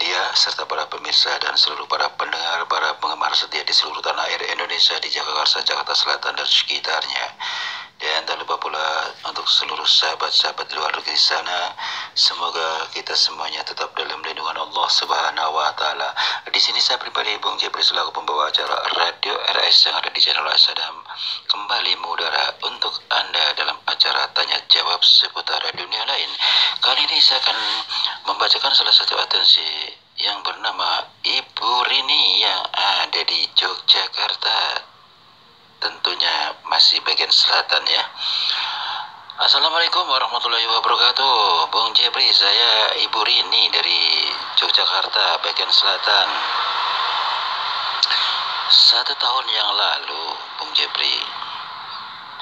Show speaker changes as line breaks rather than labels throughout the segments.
media, serta para pemirsa dan seluruh para pendengar, para penggemar setia di seluruh tanah air Indonesia, di Jakarta, Jakarta Selatan dan sekitarnya. Dan tak lupa pula untuk seluruh sahabat-sahabat di luar negeri sana, semoga kita semuanya tetap dalam lindungan Allah Subhanahu wa Ta'ala. Di sini saya pribadi Bung Jepri selaku pembawa acara Radio RS yang ada di channel Asadam kembali mengudara untuk Anda dalam acara tanya jawab seputar dunia lain. Kali ini saya akan membacakan salah satu atensi yang bernama Ibu Rini yang ada di Yogyakarta, tentunya masih bagian selatan ya. Assalamualaikum warahmatullahi wabarakatuh. Bung Jepri, saya Ibu Rini dari Yogyakarta bagian selatan. 1 tahun yang lalu, Bung Jepri,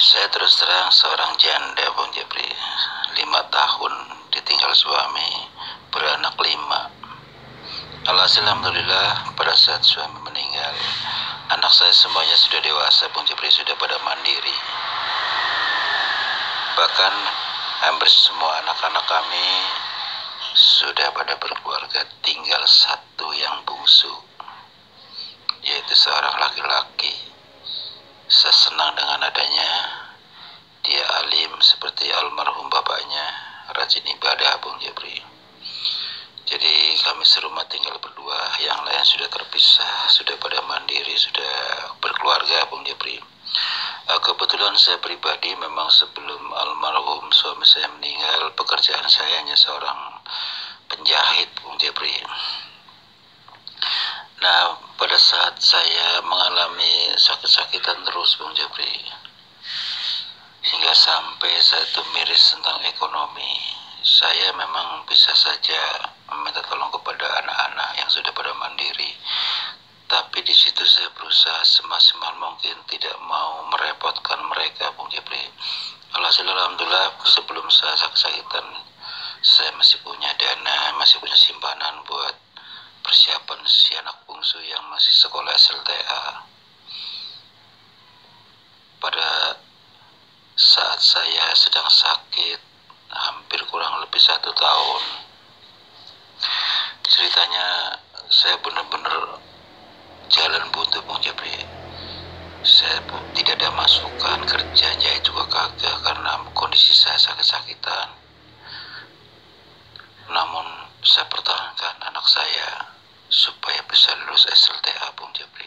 saya terus terang seorang janda, Bung Jepri. 5 tahun ditinggal suami, beranak 5. Alhamdulillah pada saat suami meninggal, anak saya semuanya sudah dewasa, Bung Jepri, sudah pada mandiri. Bahkan hampir semua anak-anak kami sudah pada berkeluarga, tinggal 1 yang bungsu, yaitu seorang laki-laki. Saya senang dengan adanya. Dia alim seperti almarhum bapaknya, rajin ibadah, Bung Jepri. Jadi kami serumah tinggal berdua, yang lain sudah terpisah, sudah pada mandiri, sudah berkeluarga, Bung Jepri. Kebetulan saya pribadi memang sebelum almarhum suami saya meninggal, pekerjaan saya hanya seorang penjahit, Bung Jepri. Nah, pada saat saya mengalami sakit-sakitan terus, Bung Jepri, hingga sampai saya itu miris tentang ekonomi, saya memang bisa saja meminta tolong kepada anak-anak yang sudah pada mandiri. Tapi di situ saya berusaha semaksimal mungkin tidak mau merepotkan mereka, Bung Jepri. Alhamdulillah sebelum saya sakit-sakitan, saya masih punya dana, masih punya simpanan buat persiapan si anak bungsu yang masih sekolah SLTA. Pada saat saya sedang sakit, hampir kurang lebih 1 tahun, ceritanya saya benar-benar jalan buntu, Bung Jepri. Saya tidak ada masukan, kerja jahit juga kagak karena kondisi saya sakit-sakitan. Namun saya pertahankan anak saya supaya bisa lulus SLTA, Bung Jepri.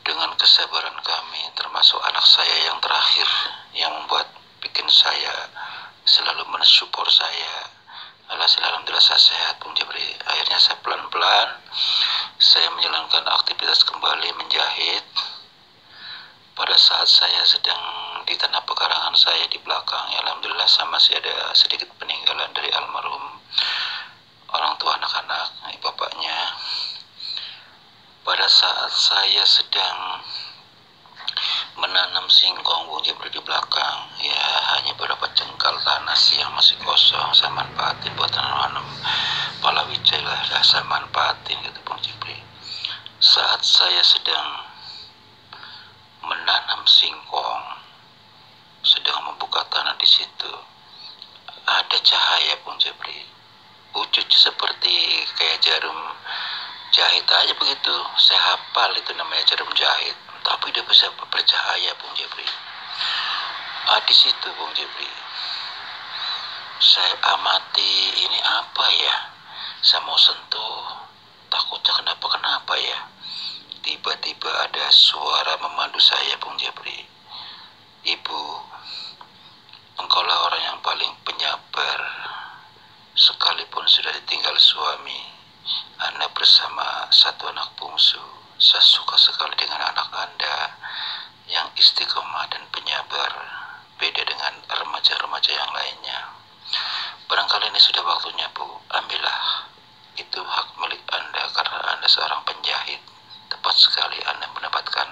Dengan kesabaran kami, termasuk anak saya yang terakhir, yang membuat bikin saya selalu mensupport saya. Alhamdulillah saya sehat, Bung Jepri. Akhirnya saya pelan-pelan saya menjalankan aktivitas kembali menjahit. Pada saat saya sedang di tanah pekarangan saya di belakang, ya alhamdulillah saya masih ada sedikit peninggalan dari almarhum orang tua anak-anak, bapaknya. Pada saat saya sedang menanam singkong, Bung Jepri, di belakang, ya hanya beberapa jengkal tanah sih yang masih kosong, saya manfaatin buat tanam palawija lah, saya manfaatin gitu, Bung Jepri. Saat saya sedang menanam singkong, sedang membuka tanah di situ, ada cahaya, Bung Jepri, wujud seperti kayak jarum jahit aja begitu. Saya hafal itu namanya jarum jahit, tapi dia bisa bercahaya, Bung Jepri. Di situ, Bung Jepri, saya amati, ini apa ya? Saya mau sentuh, takutnya kenapa ya? Tiba-tiba ada suara memandu saya, Bung Jepri. Ibu, engkaulah orang yang paling penyabar. Sekalipun sudah ditinggal suami, Anda bersama 1 anak bungsu. Saya suka sekali dengan anak Anda yang istiqomah dan penyabar, beda dengan remaja-remaja yang lainnya. Barangkali ini sudah waktunya, Bu, ambillah. Itu hak milik Anda karena Anda seorang penjahit. Tepat sekali Anda mendapatkan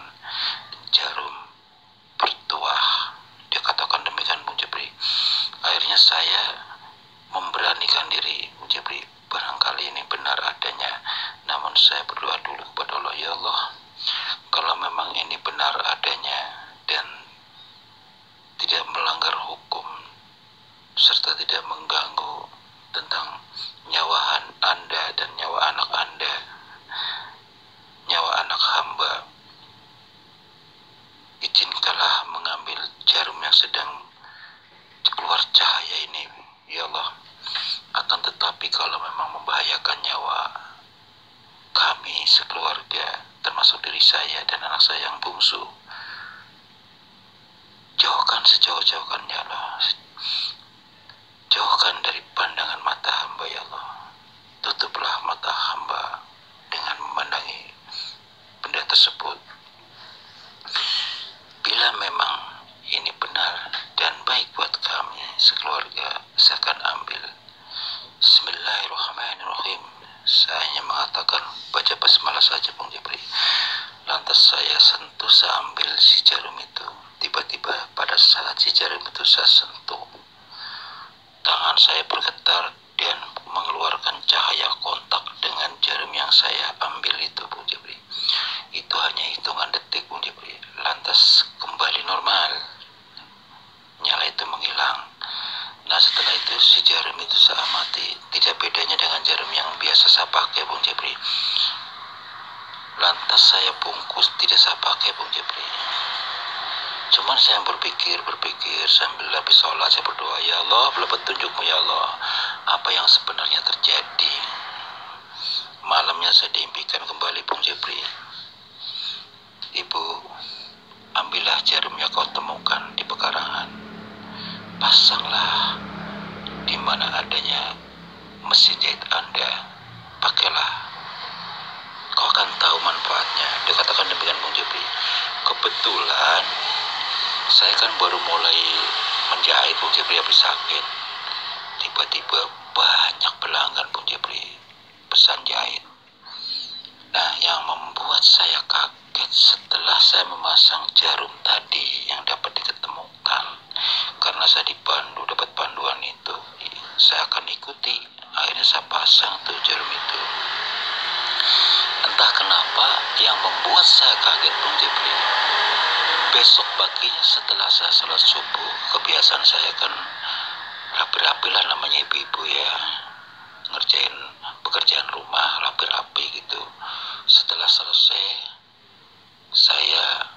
jarum bertuah. Dia katakan demikian, Bung Jepri. Akhirnya saya memberanikan diri, Bung Jepri. Barangkali ini benar adanya, namun saya berdoa dulu kepada Allah, ya Allah, kalau memang ini benar adanya dan tidak melanggar hukum serta tidak mengganggu tentang nyawa Anda dan bahwa kami sekeluarga, termasuk diri saya dan anak saya yang bungsu, jauhkan sejauh-jauhkan ya Allah, jauhkan dari pandangan mata hamba ya Allah. Tutuplah mata hamba dengan memandangi benda tersebut. Bila memang ini benar dan baik buat kami sekeluarga, saya akan ambil. Bismillahirrahmanirrahim. Saya hanya mengatakan baca basmalah saja Bung Jepri. Lantas saya sentuh, saya ambil si jarum itu. Tiba-tiba pada saat si jarum itu saya sentuh, tangan saya bergetar dan mengeluarkan cahaya kontak dengan jarum yang saya ambil itu Bung Jepri. Itu hanya hitungan detik Bung Jepri. Lantas kembali normal, nyala itu menghilang. Nah setelah itu si jarum itu saya amati, tidak bedanya dengan jarum yang biasa saya pakai Bung Jepri. Lantas saya bungkus, tidak saya pakai Bung Jepri. Cuman saya berpikir sambil habis sholat saya berdoa, ya Allah, bila petunjukmu ya Allah, apa yang sebenarnya terjadi. Malamnya saya diimpikan kembali Bung Jepri. Ibu, ambillah jarum yang kau temukan di pekarangan, pasanglah di mana adanya mesin jahit Anda, pakailah, kau akan tahu manfaatnya. Dia katakan demikian Bung Jepri. Kebetulan saya kan baru mulai menjahit Bung Jepri, habis sakit. Tiba-tiba banyak pelanggan Bung Jepri pesan jahit. Nah yang membuat saya kaget setelah saya memasang jarum tadi yang dapat diketemukan, karena saya dipandu, dapat panduan itu, saya akan ikuti. Akhirnya saya pasang tuh jarum itu. Entah kenapa yang membuat saya kaget Bung Jepri, besok paginya setelah saya sholat subuh, kebiasaan saya kan rapi-rapi lah, namanya ibu-ibu ya, ngerjain pekerjaan rumah rapi-rapi gitu. Setelah selesai, saya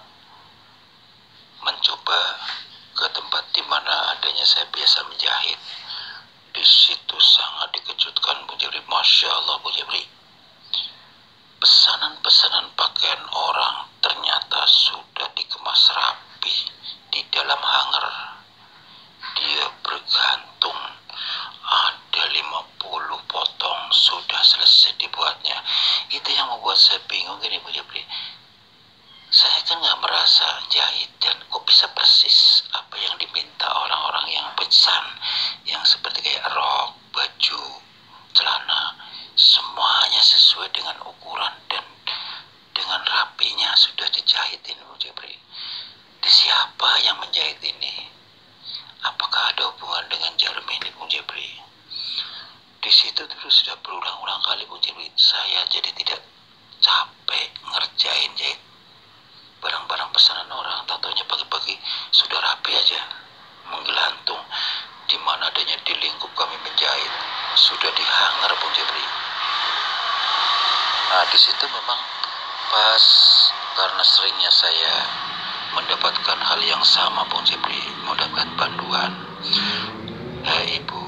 mencoba ke tempat di mana adanya saya biasa menjahit. Di situ sangat dikejutkan Bung Jepri, Masya Allah Bung Jepri. Pesanan-pesanan pakaian orang ternyata sudah dikemas rapi di dalam hanger. Dia bergantung, ada 50 potong sudah selesai dibuatnya. Itu yang membuat saya bingung gini Bung Jepri. Saya kan nggak merasa jahit, dan kok bisa persis apa yang diminta orang-orang yang pesan, yang seperti kayak rok, baju, celana, semuanya sesuai dengan ukuran dan dengan rapinya sudah dijahitin Bung Jepri. Di siapa yang menjahit ini? Apakah ada hubungan dengan jarum ini Bung Jepri? Di situ terus sudah berulang-ulang kali Bung Jepri, saya jadi tidak capek ngerjain jahit barang-barang pesanan orang. Tatonya pagi-pagi sudah rapi aja, menggelantung. Di mana adanya di lingkup kami menjahit sudah dihanger Bung Jepri. Nah di situ memang pas, karena seringnya saya mendapatkan hal yang sama Bung Jepri, mendapatkan panduan. Ibu,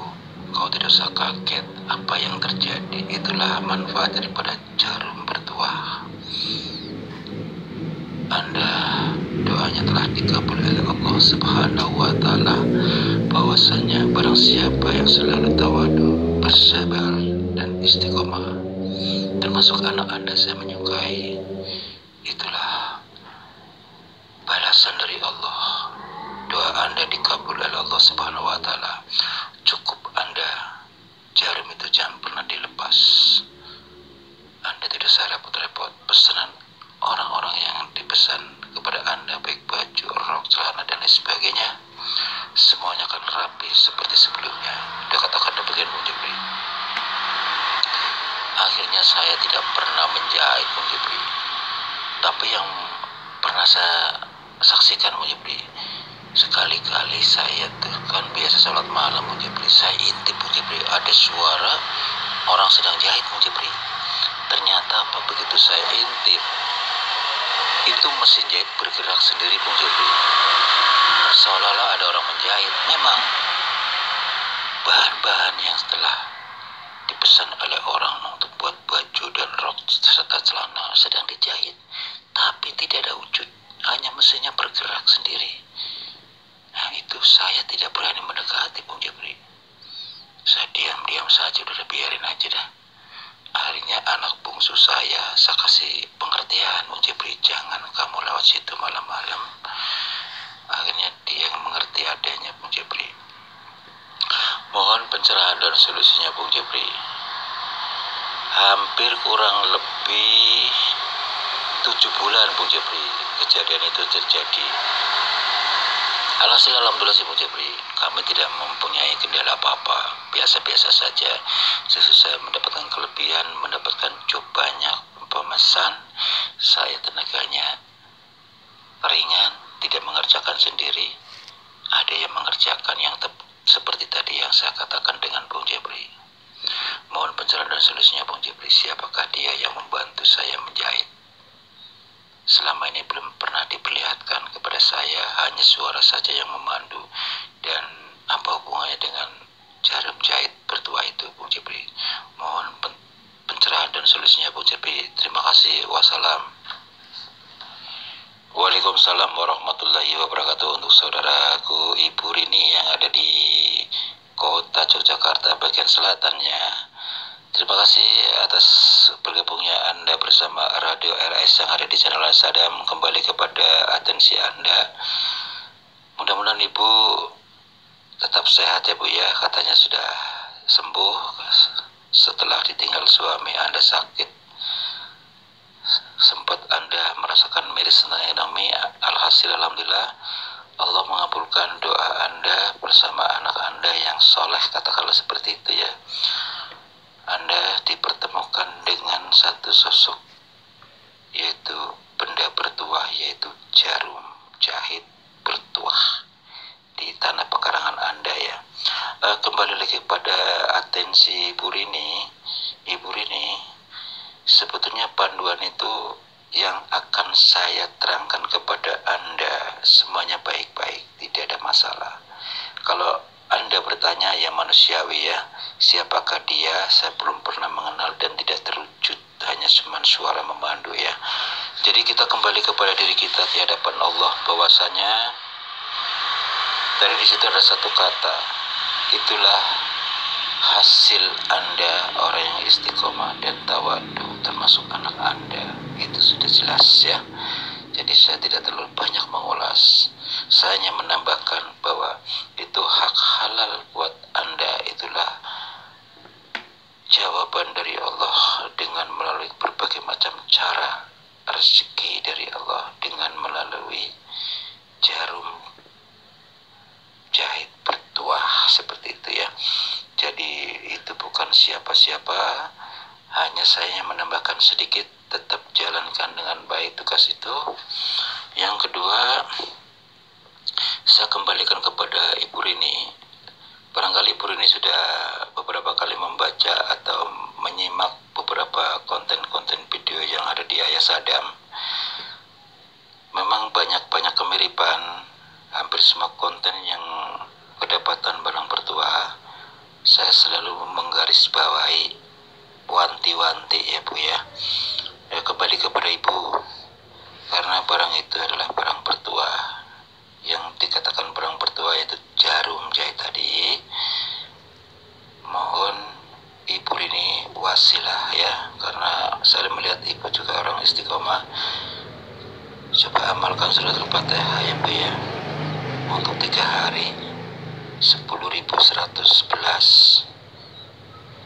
kau tidak usah kaget apa yang terjadi, itulah manfaat daripada jarum bertuah. Anda doanya telah dikabul oleh Allah Subhanahu wa Ta'ala, bahwasanya barang siapa yang selalu tawadu, bersabar dan istiqomah, termasuk anak Anda saya menyukai, itulah balasan dari Allah. Doa Anda dikabul oleh Allah Subhanahu wa Ta'ala. Cukup Anda jarum itu jangan pernah dilepas. Anda tidak usah repot-repot pesanan orang-orang yang dipesan kepada Anda, baik baju, rok, celana dan lain sebagainya, semuanya akan rapi seperti sebelumnya. Dia katakan demikian Bung Jepri. Akhirnya saya tidak pernah menjahit Bung Jepri. Tapi yang pernah saya saksikan Bung Jepri, sekali-kali saya tuh kan biasa sholat malam Bung Jepri, saya intip Bung Jepri, ada suara orang sedang jahit Bung Jepri. Ternyata apa, begitu saya intip, itu mesin jahit bergerak sendiri Bung Jepri, seolah-olah ada orang menjahit. Memang bahan-bahan yang setelah dipesan oleh orang untuk buat jahit, tapi tidak ada wujud, hanya mesinnya bergerak sendiri. Nah itu saya tidak berani mendekati Bung Jepri. Saya diam-diam saja, udah biarin aja dah. Akhirnya anak bungsu saya kasih pengertian, Bung Jepri, jangan kamu lewat situ malam-malam. Akhirnya dia yang mengerti adanya, Bung Jepri. Mohon pencerahan dan solusinya, Bung Jepri. Hampir kurang lebih 7 bulan, Bung Jepri, kejadian itu terjadi. Alhasil alhamdulillah sih, Bung Jepri, kami tidak mempunyai kendala apa-apa, biasa-biasa saja. Sesudah saya mendapatkan kelebihan, mendapatkan job banyak, pemesan, saya tenaganya ringan, tidak mengerjakan sendiri. Ada yang mengerjakan yang seperti tadi yang saya katakan dengan Bung Jepri. Mohon pencerahan dan solusinya, Bung Jepri, siapakah dia yang membantu saya menjahit? Selama ini belum pernah diperlihatkan kepada saya, hanya suara saja yang memandu. Dan apa hubungannya dengan jarum jahit bertuah itu, Bung Jepri? Mohon pencerahan dan solusinya, Bung Jepri. Terima kasih. Wassalam. Waalaikumsalam warahmatullahi wabarakatuh. Untuk saudaraku Ibu Rini yang ada di kota Yogyakarta bagian selatannya, terima kasih atas bergabungnya Anda bersama Radio RS yang ada di channel Sadam. Kembali kepada atensi Anda. Mudah-mudahan Ibu tetap sehat ya Bu ya. Katanya sudah sembuh setelah ditinggal suami Anda sakit. Sempat Anda merasakan miris ekonomi. Alhasil alhamdulillah Allah mengabulkan doa Anda bersama anak Anda yang soleh, katakanlah seperti itu ya. Anda dipertemukan dengan satu sosok, yaitu benda bertuah, yaitu jarum jahit bertuah di tanah pekarangan Anda ya. Kembali lagi pada atensi Ibu Rini, sebetulnya panduan itu yang akan saya terangkan kepada Anda semuanya baik-baik, tidak ada masalah. Kalau Anda bertanya yang manusiawi ya, siapakah dia? Saya belum pernah mengenal dan tidak terwujud, hanya cuma suara memandu ya. Jadi kita kembali kepada diri kita di hadapan Allah, bahwasanya dari di situ ada satu kata, itulah hasil Anda orang yang istiqomah dan tawadu, termasuk anak Anda. Itu sudah jelas ya. Jadi saya tidak terlalu banyak mengulas. Saya hanya menambahkan bahwa itu hak halal buat Anda. Itulah jawaban dari Allah dengan melalui berbagai macam cara, rezeki dari Allah dengan melalui jarum jahit bertuah seperti itu ya. Jadi itu bukan siapa-siapa, hanya saya menambahkan sedikit. Tetap jalankan dengan baik tugas itu. Yang kedua, saya kembalikan kepada Ibu Rini. Barangkali Ibu Rini sudah beberapa kali membaca atau menyimak beberapa konten-konten video yang ada di Ayah Sadam. Memang banyak kemiripan. Hampir semua konten yang kedapatan barang bertuah, saya selalu menggarisbawahi, wanti-wanti ya Bu ya. Kembali kepada Ibu, karena barang itu adalah barang bertuah. Yang dikatakan barang bertuah yaitu jarum jahit tadi. Mohon Ibu ini wasilah ya, karena saya melihat Ibu juga orang istiqomah. Coba amalkan surat Al-Fatihah ya Bu ya, untuk 3 hari 10.111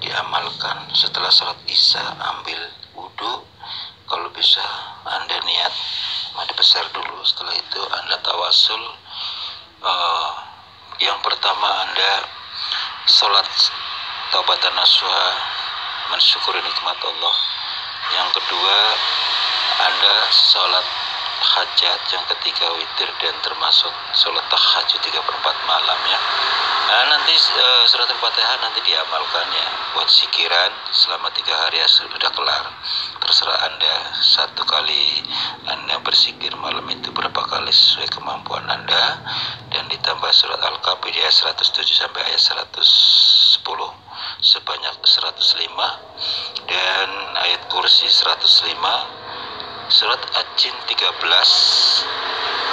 diamalkan. Setelah salat isya ambil wudhu, kalau bisa Anda niat mandi besar dulu. Setelah itu Anda tawasul. Yang pertama Anda sholat taubatan nasuha, mensyukuri nikmat Allah. Yang kedua Anda sholat hajat. Yang ketiga witir, dan termasuk sholat tahajud 3/4 malam ya. Nah, nanti surat Al-Fatihah nanti diamalkan ya, buat sikiran selama 3 hari ya, sudah kelar. Terserah Anda, 1 kali Anda bersikir malam itu berapa kali sesuai kemampuan Anda, dan ditambah surat Al-Kahfi di ayat 107 sampai ayat 110 sebanyak 105, dan ayat kursi 105, Surat Ad-Jin 13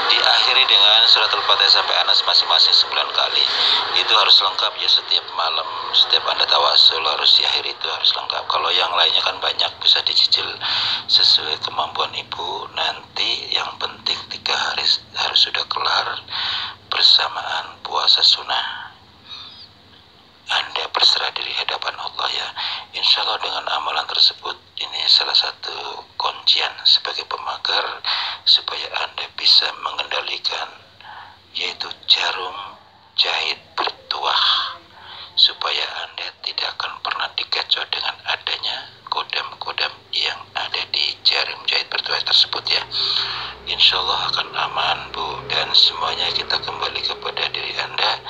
diakhiri dengan surat Al-Fatihah sampai Anas masing-masing 9 kali. Itu harus lengkap ya, setiap malam, setiap Anda tawasul harus diakhiri, itu harus lengkap. Kalau yang lainnya kan banyak, bisa dicicil sesuai kemampuan ibu. Nanti yang penting 3 hari harus sudah kelar bersamaan puasa sunnah. Anda berserah diri hadapan Allah ya. Insya Allah dengan amalan tersebut, ini salah satu kuncian sebagai pemagar supaya Anda bisa mengendalikan, yaitu jarum jahit bertuah, supaya Anda tidak akan pernah dikecoh dengan adanya kodam-kodam yang ada di jarum jahit bertuah tersebut ya. Insya Allah akan aman Bu, dan semuanya kita kembali kepada diri Anda.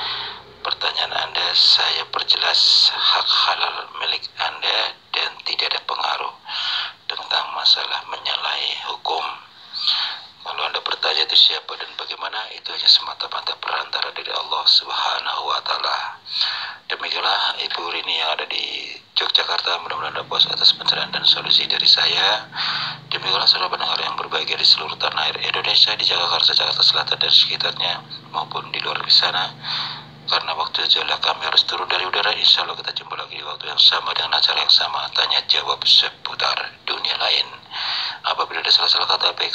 Pertanyaan Anda saya perjelas hak halal milik Anda dan tidak ada pengaruh tentang masalah menyalahi hukum. Kalau Anda bertanya itu siapa dan bagaimana, itu hanya semata-mata perantara dari Allah Subhanahu wa Ta'ala. Demikianlah Ibu Rini yang ada di Yogyakarta, mudah-mudahan Anda puas atas pencerahan dan solusi dari saya. Demikianlah saudara pendengar yang berbahagia di seluruh tanah air Indonesia, di Jakarta, Jakarta Selatan dan sekitarnya, maupun di luar sana. Karena waktu adalah kami harus turun dari udara. Insya Allah kita jumpa lagi di waktu yang sama dengan acara yang sama, tanya jawab seputar dunia lain. Apabila ada salah-salah kata baik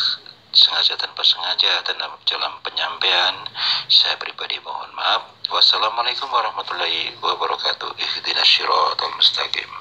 sengaja tanpa sengaja dan dalam penyampaian, saya pribadi mohon maaf. Wassalamualaikum warahmatullahi wabarakatuh. Ihdinas syiratal mustaqim.